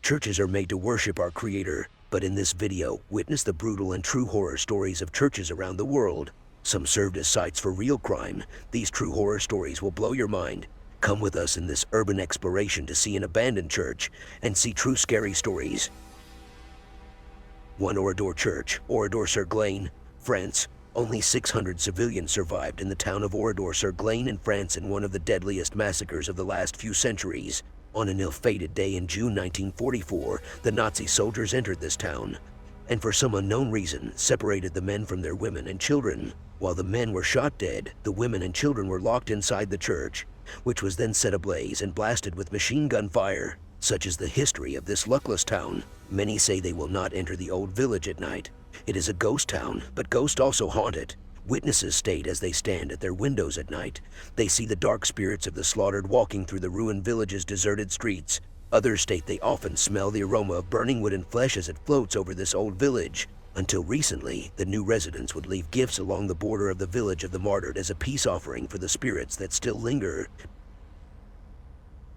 Churches are made to worship our Creator, but in this video, witness the brutal and true horror stories of churches around the world. Some served as sites for real crime. These true horror stories will blow your mind. Come with us in this urban exploration to see an abandoned church and see true scary stories. 1 Oradour Church, Oradour-sur-Glane, France. Only 600 civilians survived in the town of Oradour-sur-Glane in France in one of the deadliest massacres of the last few centuries. On an ill-fated day in June 1944, the Nazi soldiers entered this town, and for some unknown reason, separated the men from their women and children. While the men were shot dead, the women and children were locked inside the church, which was then set ablaze and blasted with machine gun fire. Such is the history of this luckless town. Many say they will not enter the old village at night. It is a ghost town, but ghosts also haunt it. Witnesses state as they stand at their windows at night, they see the dark spirits of the slaughtered walking through the ruined village's deserted streets. Others state they often smell the aroma of burning wood and flesh as it floats over this old village. Until recently, the new residents would leave gifts along the border of the village of the martyred as a peace offering for the spirits that still linger.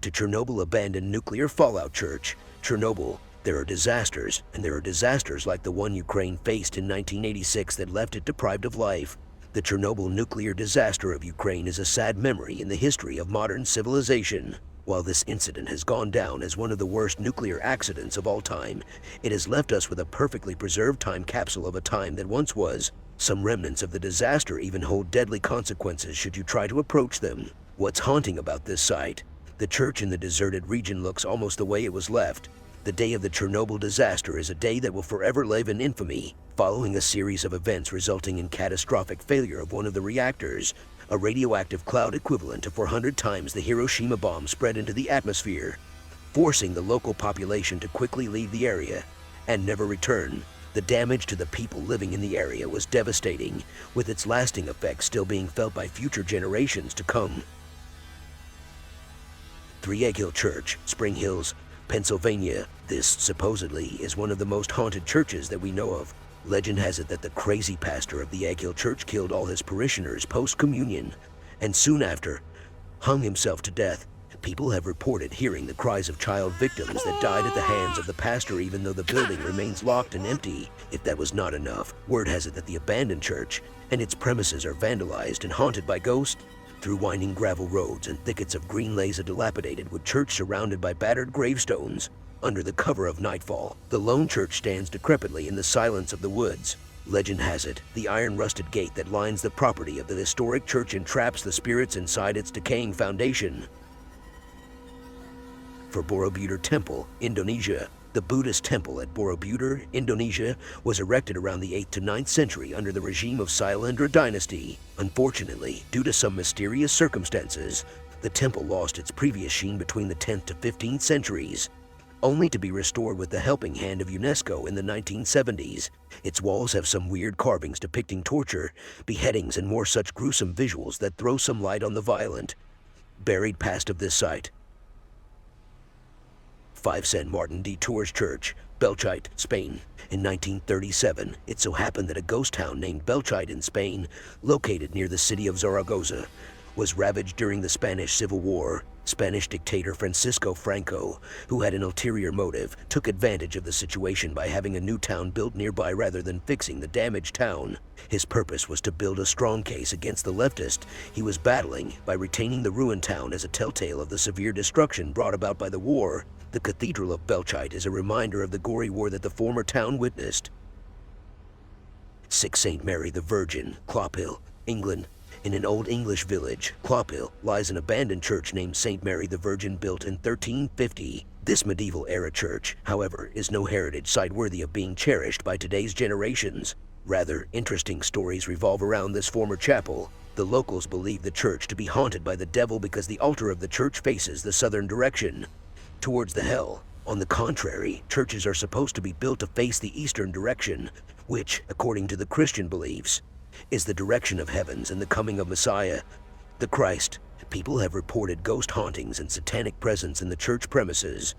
To Chernobyl abandoned nuclear fallout church. Chernobyl. There are disasters, and there are disasters like the one Ukraine faced in 1986 that left it deprived of life. The Chernobyl nuclear disaster of Ukraine is a sad memory in the history of modern civilization. While this incident has gone down as one of the worst nuclear accidents of all time, it has left us with a perfectly preserved time capsule of a time that once was. Some remnants of the disaster even hold deadly consequences should you try to approach them. What's haunting about this site? The church in the deserted region looks almost the way it was left. The day of the Chernobyl disaster is a day that will forever live in infamy, following a series of events resulting in catastrophic failure of one of the reactors. A radioactive cloud equivalent to 400 times the Hiroshima bomb spread into the atmosphere, forcing the local population to quickly leave the area and never return. The damage to the people living in the area was devastating, with its lasting effects still being felt by future generations to come. 3 Egg Hill Church, Spring Hills, Pennsylvania. This, supposedly, is one of the most haunted churches that we know of. Legend has it that the crazy pastor of the Egg Hill Church killed all his parishioners post-communion, and soon after, hung himself to death. People have reported hearing the cries of child victims that died at the hands of the pastor even though the building remains locked and empty. If that was not enough, word has it that the abandoned church and its premises are vandalized and haunted by ghosts. Through winding gravel roads and thickets of green lays a dilapidated wood church surrounded by battered gravestones. Under the cover of nightfall, the lone church stands decrepitly in the silence of the woods. Legend has it, the iron-rusted gate that lines the property of the historic church entraps the spirits inside its decaying foundation. For Borobudur Temple, Indonesia. The Buddhist temple at Borobudur, Indonesia, was erected around the 8th to 9th century under the regime of Sailendra dynasty. Unfortunately, due to some mysterious circumstances, the temple lost its previous sheen between the 10th to 15th centuries, only to be restored with the helping hand of UNESCO in the 1970s. Its walls have some weird carvings depicting torture, beheadings, and more such gruesome visuals that throw some light on the violent. Buried past of this site. 5 San Martin de Tours Church, Belchite, Spain. In 1937, it so happened that a ghost town named Belchite in Spain, located near the city of Zaragoza, was ravaged during the Spanish Civil War. Spanish dictator Francisco Franco, who had an ulterior motive, took advantage of the situation by having a new town built nearby rather than fixing the damaged town. His purpose was to build a strong case against the leftist he was battling by retaining the ruined town as a telltale of the severe destruction brought about by the war. The Cathedral of Belchite is a reminder of the gory war that the former town witnessed. 6 St. Mary the Virgin, Clophill, England. In an old English village, Clophill, lies an abandoned church named St. Mary the Virgin built in 1350. This medieval-era church, however, is no heritage site worthy of being cherished by today's generations. Rather, interesting stories revolve around this former chapel. The locals believe the church to be haunted by the devil because the altar of the church faces the southern direction, towards the hell. On the contrary, churches are supposed to be built to face the eastern direction, which, according to the Christian beliefs, is the direction of heavens and the coming of Messiah, the Christ. People have reported ghost hauntings and satanic presence in the church premises.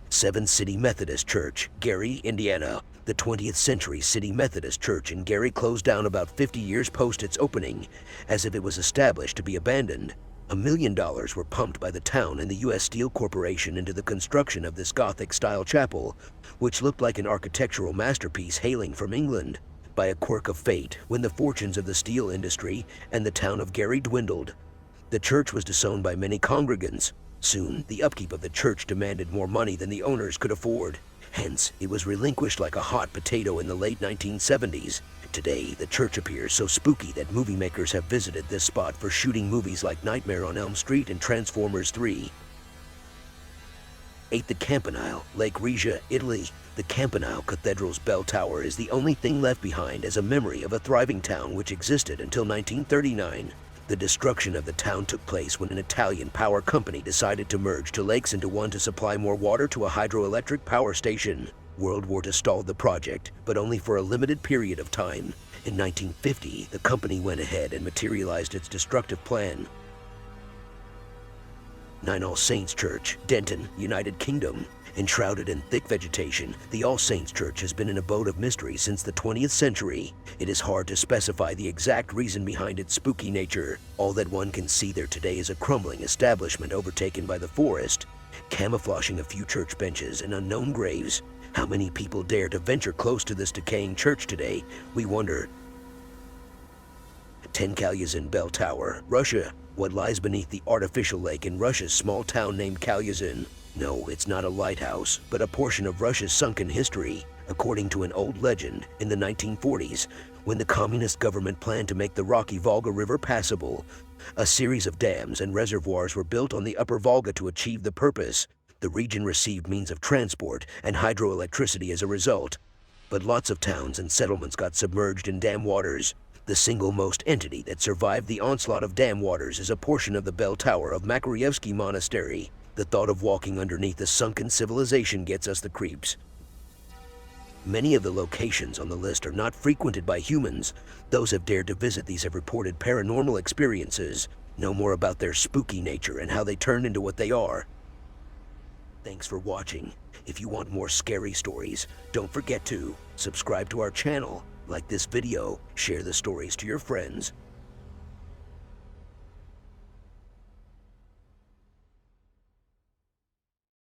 7 City Methodist Church, Gary, Indiana. The 20th century City Methodist Church in Gary closed down about 50 years post its opening, as if it was established to be abandoned. $1 million were pumped by the town and the U.S. Steel Corporation into the construction of this Gothic-style chapel, which looked like an architectural masterpiece hailing from England. By a quirk of fate, when the fortunes of the steel industry and the town of Gary dwindled, the church was disowned by many congregants. Soon, the upkeep of the church demanded more money than the owners could afford. Hence, it was relinquished like a hot potato in the late 1970s. Today, the church appears so spooky that movie makers have visited this spot for shooting movies like Nightmare on Elm Street and Transformers 3. 8. The Campanile, Lake Regia, Italy. The Campanile Cathedral's bell tower is the only thing left behind as a memory of a thriving town which existed until 1939. The destruction of the town took place when an Italian power company decided to merge two lakes into one to supply more water to a hydroelectric power station. World War II stalled the project, but only for a limited period of time. In 1950, the company went ahead and materialized its destructive plan. 9. All Saints Church, Denton, United Kingdom. Enshrouded in thick vegetation, the All Saints Church has been an abode of mystery since the 20th century. It is hard to specify the exact reason behind its spooky nature. All that one can see there today is a crumbling establishment overtaken by the forest, camouflaging a few church benches and unknown graves. How many people dare to venture close to this decaying church today, we wonder. 10. Kalyazin Bell Tower, Russia. What lies beneath the artificial lake in Russia's small town named Kalyazin? No, it's not a lighthouse, but a portion of Russia's sunken history. According to an old legend, in the 1940s, when the communist government planned to make the rocky Volga River passable, a series of dams and reservoirs were built on the upper Volga to achieve the purpose. The region received means of transport and hydroelectricity as a result, but lots of towns and settlements got submerged in dam waters. The single most entity that survived the onslaught of dam waters is a portion of the bell tower of Makarievsky Monastery. The thought of walking underneath a sunken civilization gets us the creeps. Many of the locations on the list are not frequented by humans. Those have dared to visit these have reported paranormal experiences. Know more about their spooky nature and how they turned into what they are. Thanks for watching. If you want more scary stories, don't forget to subscribe to our channel, like this video, share the stories to your friends.